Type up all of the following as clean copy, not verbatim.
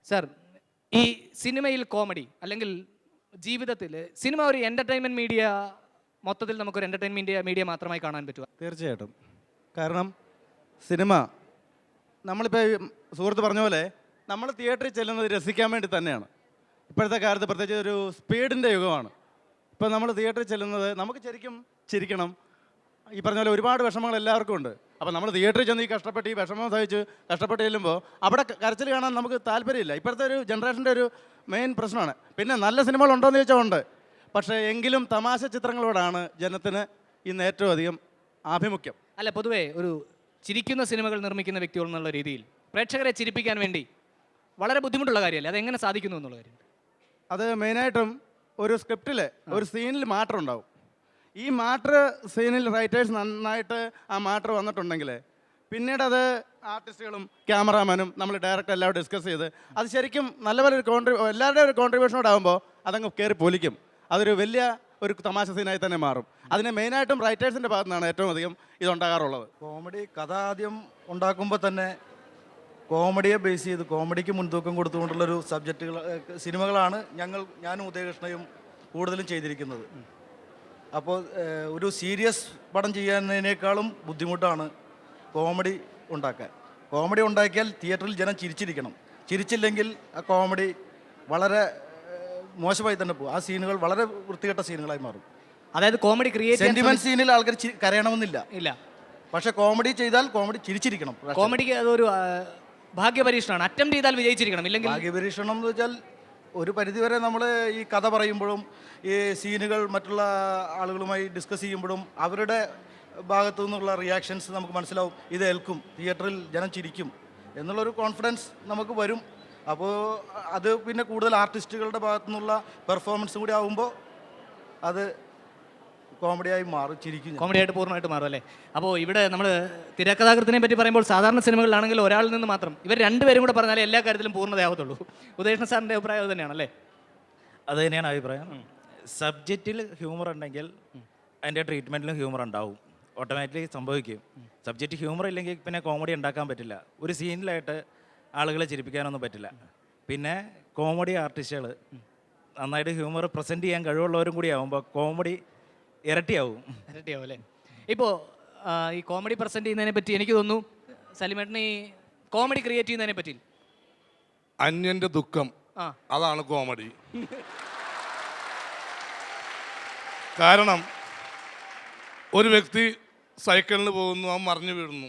Sir, ഈ സിനിമയിൽ comedy അല്ലെങ്കിൽ ജീവിതത്തിൽ സിനിമ ഒരു എൻ്റർടൈൻമെൻറ്റ് മീഡിയ, മൊത്തത്തിൽ നമുക്കൊരു എൻ്റർടൈൻമെൻറ്റ് മീഡിയ മാത്രമായി കാണാൻ പറ്റുക? തീർച്ചയായിട്ടും. കാരണം സിനിമ നമ്മളിപ്പോൾ സുഹൃത്ത് പറഞ്ഞ പോലെ നമ്മൾ തിയേറ്ററിൽ ചെല്ലുന്നത് രസിക്കാൻ വേണ്ടി തന്നെയാണ്. ഇപ്പോഴത്തെ കാലത്ത് പ്രത്യേകിച്ച് ഒരു സ്പീഡിൻ്റെ യുഗമാണ്. ഇപ്പോൾ നമ്മൾ തിയേറ്ററിൽ ചെല്ലുന്നത് നമുക്ക് ശരിക്കും ചിരിക്കണം. ഈ പറഞ്ഞ പോലെ ഒരുപാട് വിഷമങ്ങൾ എല്ലാവർക്കും ഉണ്ട്. അപ്പോൾ നമ്മൾ തിയേറ്ററിൽ ചെന്ന് ഈ കഷ്ടപ്പെട്ട് ഈ വിഷമം സഹിച്ച് കഷ്ടപ്പെട്ട് ചെല്ലുമ്പോൾ അവിടെ കരച്ചിൽ കാണാൻ നമുക്ക് താല്പര്യമില്ല. ഇപ്പോഴത്തെ ഒരു ജനറേഷൻ്റെ ഒരു മെയിൻ പ്രശ്നമാണ്. പിന്നെ നല്ല സിനിമകൾ ഉണ്ടോ എന്ന് ചോദിച്ചാൽ ഉണ്ട്. പക്ഷേ എങ്കിലും തമാശ ചിത്രങ്ങളോടാണ് ജനത്തിന് ഇന്ന് ഏറ്റവും അധികം ആഭിമുഖ്യം. അല്ല, പൊതുവേ ഒരു ചിരിക്കുന്ന സിനിമകൾ നിർമ്മിക്കുന്ന വ്യക്തികൾ എന്നുള്ള രീതിയിൽ പ്രേക്ഷകരെ ചിരിപ്പിക്കാൻ വേണ്ടി വളരെ ബുദ്ധിമുട്ടുള്ള കാര്യമല്ലേ? അതെങ്ങനെ സാധിക്കുന്നു എന്നുള്ള കാര്യം? അത് മെയിനായിട്ടും ഒരു സ്ക്രിപ്റ്റിൽ ഒരു സീനിൽ മാറ്റർ ഉണ്ടാവും. ഈ മാറ്റർ സീനിൽ റൈറ്റേഴ്സ് നന്നായിട്ട് ആ മാറ്റർ വന്നിട്ടുണ്ടെങ്കിൽ പിന്നീട് അത് ആർട്ടിസ്റ്റുകളും ക്യാമറാമാനും നമ്മൾ ഡയറക്റ്റ് എല്ലാവരും ഡിസ്കസ് ചെയ്ത് അത് ശരിക്കും നല്ലപോലെ എല്ലാവരുടെയും ഒരു കോൺട്രിബ്യൂഷനോടാകുമ്പോൾ അതങ്ങ് കയറി പൊലിക്കും. അതൊരു വലിയ ഒരു തമാശ സീനായി തന്നെ മാറും. അതിന് മെയിനായിട്ടും റൈറ്റേഴ്സിൻ്റെ ഭാഗത്തു നിന്നാണ് ഏറ്റവും അധികം ഇതുണ്ടാകാറുള്ളത്. കോമഡി കഥ ആദ്യം ഉണ്ടാക്കുമ്പോൾ തന്നെ കോമഡിയെ ബേസ് ചെയ്ത് കോമഡിക്ക് മുൻതൂക്കം കൊടുത്തുകൊണ്ടുള്ളൊരു സിനിമകളാണ് ഞാനും ഉദയകൃഷ്ണയും കൂടുതലും ചെയ്തിരിക്കുന്നത്. അപ്പോൾ ഒരു സീരിയസ് പടം ചെയ്യുന്നതിനേക്കാളും ബുദ്ധിമുട്ടാണ് കോമഡി ഉണ്ടാക്കാൻ. കോമഡി ഉണ്ടാക്കിയാൽ തിയേറ്ററിൽ ജനം ചിരിച്ചിരിക്കണം. ചിരിച്ചില്ലെങ്കിൽ ആ കോമഡി വളരെ മോശമായി തന്നെ പോകും. ആ സീനുകൾ വളരെ വൃത്തികെട്ട സീനുകളായി മാറും. അതായത് കോമഡി ക്രിയേറ്റ് സെന്റിമെന്റ് സീനിൽ ആൾക്കാർ കരയണമെന്നില്ല, ഇല്ല. പക്ഷെ കോമഡി ചെയ്താൽ കോമഡി ചിരിച്ചിരിക്കണം. കോമഡിക്ക് അതൊരു ഭാഗ്യപരീക്ഷണമാണ്. അറ്റംപ്റ്റ് ചെയ്താൽ വിജയിച്ചിരിക്കണം, ഇല്ലെങ്കിൽ ഭാഗ്യപരീക്ഷണം എന്ന് വെച്ചാൽ ഒരു പരിധിവരെ നമ്മൾ ഈ കഥ പറയുമ്പോഴും ഈ സീനുകൾ മറ്റുള്ള ആളുകളുമായി ഡിസ്കസ് ചെയ്യുമ്പോഴും അവരുടെ ഭാഗത്തു നിന്നുള്ള റിയാക്ഷൻസ് നമുക്ക് മനസ്സിലാവും. ഇത് ഏൽക്കും, തിയേറ്ററിൽ ജനം ചിരിക്കും എന്നുള്ളൊരു കോൺഫിഡൻസ് നമുക്ക് വരും. അപ്പോൾ അത് പിന്നെ കൂടുതൽ ആർട്ടിസ്റ്റുകളുടെ ഭാഗത്തു നിന്നുള്ള പെർഫോമൻസും കൂടി ആകുമ്പോൾ അത് കോമഡിയായി മാറും, ചിരിക്കും. കോമഡിയായിട്ട് പൂർണ്ണമായിട്ട് മാറും അല്ലേ? അപ്പോൾ ഇവിടെ നമ്മൾ തിരക്കഥാകൃത്തിനെ പറ്റി പറയുമ്പോൾ സാധാരണ സിനിമകളിലാണെങ്കിൽ ഒരാളിൽ നിന്ന് മാത്രം, ഇവർ രണ്ടുപേരും കൂടെ പറഞ്ഞാലേ എല്ലാ കാര്യത്തിലും പൂർണ്ണതയാവത്തുള്ളൂ. ഉദയകൃഷ്ണ സാറിൻ്റെ അഭിപ്രായം അത് തന്നെയാണല്ലേ? അത് തന്നെയാണ് അഭിപ്രായം. സബ്ജക്റ്റിൽ ഹ്യൂമർ ഉണ്ടെങ്കിൽ അതിൻ്റെ ട്രീറ്റ്മെൻറ്റിലും ഹ്യൂമർ ഉണ്ടാവും, ഓട്ടോമാറ്റിക്കലി സംഭവിക്കും. സബ്ജക്റ്റ് ഹ്യൂമർ ഇല്ലെങ്കിൽ പിന്നെ കോമഡി ഉണ്ടാക്കാൻ പറ്റില്ല. ഒരു സീനിലായിട്ട് ആളുകളെ ചിരിപ്പിക്കാനൊന്നും പറ്റില്ല. പിന്നെ കോമഡി ആർട്ടിസ്റ്റുകൾ നന്നായിട്ട് ഹ്യൂമർ പ്രസൻറ്റ് ചെയ്യാൻ കഴിവുള്ളവരും കൂടി ആകുമ്പോൾ കോമഡി ഇരട്ടിയാവും അല്ലേ? ഇപ്പോൾ ഈ കോമഡി പ്രസൻറ്റ് ചെയ്യുന്നതിനെ പറ്റി എനിക്ക് തോന്നുന്നു സലിമേട്ടന് ഈ കോമഡി ക്രിയേറ്റ് ചെയ്യുന്നതിനെ പറ്റി അന്യൻ്റെ ദുഃഖം അതാണ് കോമഡി. കാരണം ഒരു വ്യക്തി സൈക്കിളിന് പോകുന്നു, അവൻ മറിഞ്ഞു വീഴുന്നു,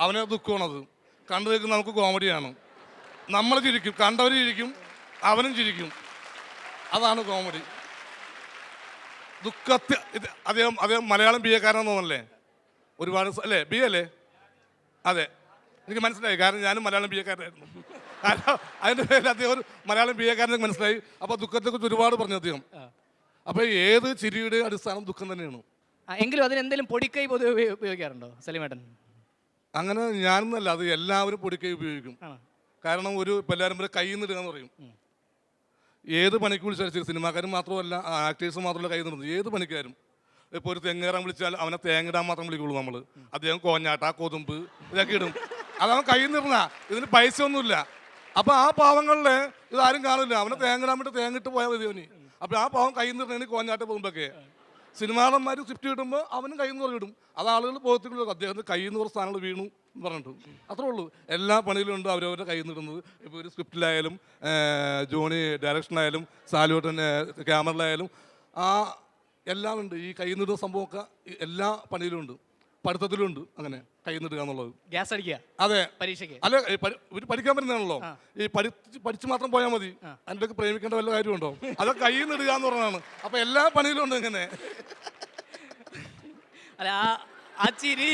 അവനെ ദുഃഖമാണത്. കണ്ടു നിൽക്കുന്ന നമുക്ക് കോമഡിയാണ്. നമ്മൾ ചിരിക്കും, കണ്ടവർ ചിരിക്കും, അവനും ചിരിക്കും. അതാണ് കോമഡി. ദുഃഖത്തെ അദ്ദേഹം മലയാളം ബി എക്കാരനെന്ന് തോന്നല്ലേ? ഒരുപാട് അല്ലേ? ബി അല്ലേ? അതെ, എനിക്ക് മനസ്സിലായി. കാരണം ഞാനും മലയാളം ബി എക്കാരനായിരുന്നു. കാരണം അതിൻ്റെ പേരിൽ അദ്ദേഹം ഒരു മലയാളം ബി എക്കാരനൊക്കെ മനസ്സിലായി. അപ്പോൾ ദുഃഖത്തെക്കുറിച്ച് ഒരുപാട് പറഞ്ഞു അദ്ദേഹം. അപ്പോൾ ഏത് ചിരിയുടെ അടിസ്ഥാനം ദുഃഖം തന്നെയാണ്. എങ്കിലും അതിനെന്തെങ്കിലും പൊടിക്കൈ പൊതുവെ ഉപയോഗിക്കാറുണ്ടോ സലിമേട്ടൻ? അങ്ങനെ ഞാനൊന്നല്ല, അത് എല്ലാവരും പൊടിക്കൈ ഉപയോഗിക്കും. കാരണം ഇപ്പം എല്ലാവരും വരെ കൈ നിന്നിടുക എന്ന് പറയും. ഏത് പണിക്ക് വിളിച്ചാൽ, സിനിമാക്കാരും മാത്രമല്ല ആക്ടേഴ്സ് മാത്രമല്ല കൈ നിടുന്നത്, ഏത് പണിക്കാരും. ഇപ്പോൾ ഒരു തെങ്ങേറാൻ വിളിച്ചാൽ അവനെ തേങ്ങിടാൻ മാത്രം വിളിക്കുള്ളൂ നമ്മൾ. അദ്ദേഹം കോഞ്ഞാട്ട, കൊതുമ്പ് ഇതൊക്കെ ഇടും. അതവൻ കൈ നിറണ, ഇതിന് പൈസ ഒന്നുമില്ല. അപ്പോൾ ആ പാവങ്ങളിൽ ഇതാരും കാണില്ല. അവനെ തേങ്ങിടാൻ വേണ്ടി തേങ്ങിട്ട് പോയാൽ മതി അവന്. അപ്പോൾ ആ പാവം കൈ നിറണേന് കോഞ്ഞാട്ട കൊതുമ്പൊക്കെ. സിനിമാടന്മാർ സ്ക്രിപ്റ്റ് കിട്ടുമ്പോൾ അവനും കൈ നിന്ന് ഇടും. അത് ആളുകൾ ബോധത്തിലുള്ള അദ്ദേഹത്തിന് കൈ നിന്ന് കുറച്ച് സ്ഥാനങ്ങൾ വീണു എന്ന് പറഞ്ഞിട്ട് അത്രേ ഉള്ളൂ. എല്ലാ പണിയിലും ഉണ്ട് അവരവരുടെ കൈ നിന്നിടുന്നത്. ഇപ്പോൾ ഒരു സ്ക്രിപ്റ്റിലായാലും ജോണി ഡയറക്ഷനായാലും സാലുവേട്ടൻ ക്യാമറയിലായാലും എല്ലാം ഉണ്ട്. ഈ കൈ നിടുന്ന സംഭവമൊക്കെ എല്ലാ പണിയിലും ഉണ്ട്, പഠിത്തത്തിലും ഉണ്ട്. അങ്ങനെ കൈ നിടുക എന്നുള്ളത്. ഗ്യാസ് അടിക്കുക. അതെ, പരീക്ഷയ്ക്ക് അല്ല, ഇവർ പഠിക്കാൻ പറ്റുന്നതാണല്ലോ. ഈ പഠിച്ച് മാത്രം പോയാൽ മതി. അതിൻ്റെയൊക്കെ പ്രേമിക്കേണ്ട വല്ല കാര്യമുണ്ടോ? അതൊക്കെ കൈ നിടുക എന്ന് പറഞ്ഞതാണ്. അപ്പോൾ എല്ലാ പണിയിലും ഉണ്ട് ഇങ്ങനെ. അല്ല, ആ ചിരി